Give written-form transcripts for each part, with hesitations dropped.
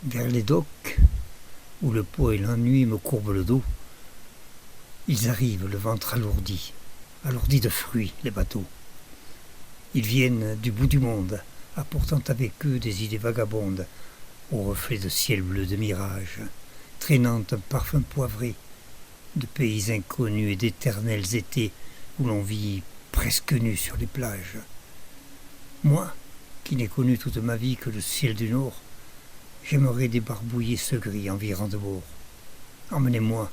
Vers les docks, où le poids et l'ennui me courbent le dos, ils arrivent, le ventre alourdi de fruits, les bateaux. Ils viennent du bout du monde, apportant avec eux des idées vagabondes, au reflet de ciel bleu de mirage, traînant un parfum poivré, de pays inconnus et d'éternels étés où l'on vit presque nu sur les plages. Moi, qui n'ai connu toute ma vie que le ciel du Nord, j'aimerais débarbouiller ce gris environ de bord. Emmenez-moi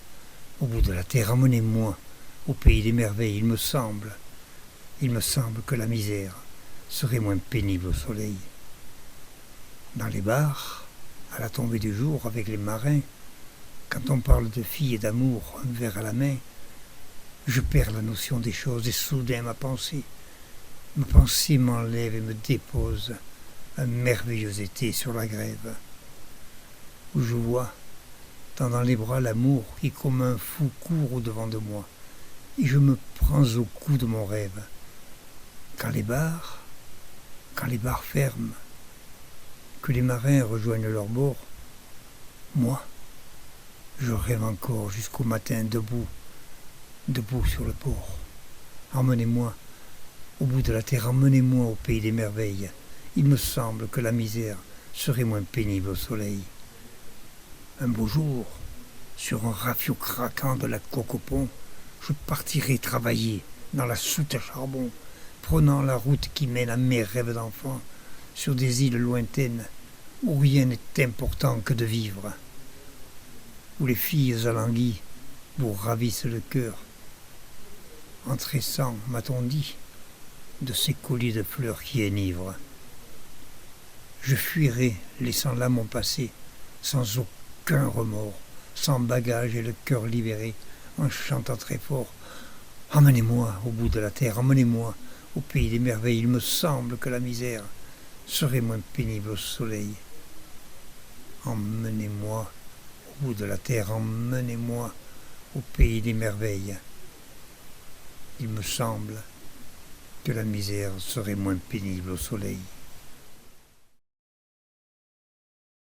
au bout de la terre, emmenez-moi au pays des merveilles. Il me semble que la misère serait moins pénible au soleil. Dans les bars, à la tombée du jour, avec les marins, quand on parle de filles et d'amour, un verre à la main, je perds la notion des choses et soudain ma pensée m'enlève et me dépose un merveilleux été sur la grève, où je vois, tendant les bras l'amour qui comme un fou court au-devant de moi, et je me prends au cou de mon rêve. Quand les bars ferment, que les marins rejoignent leur bord, moi, je rêve encore jusqu'au matin debout sur le port. Emmenez-moi au bout de la terre, emmenez-moi au pays des merveilles. Il me semble que la misère serait moins pénible au soleil. Un beau jour, sur un rafio craquant de la coque au pont, je partirai travailler dans la soute à charbon, prenant la route qui mène à mes rêves d'enfant, sur des îles lointaines où rien n'est important que de vivre, où les filles alanguies vous ravissent le cœur, en tressant, m'a-t-on dit, de ces colliers de fleurs qui enivrent. Je fuirai, laissant là mon passé, sans aucun remords, sans bagage et le cœur libéré, en chantant très fort. Emmenez-moi au bout de la terre, emmenez-moi au pays des merveilles. Il me semble que la misère serait moins pénible au soleil. Emmenez-moi au bout de la terre, emmenez-moi au pays des merveilles. Il me semble que la misère serait moins pénible au soleil.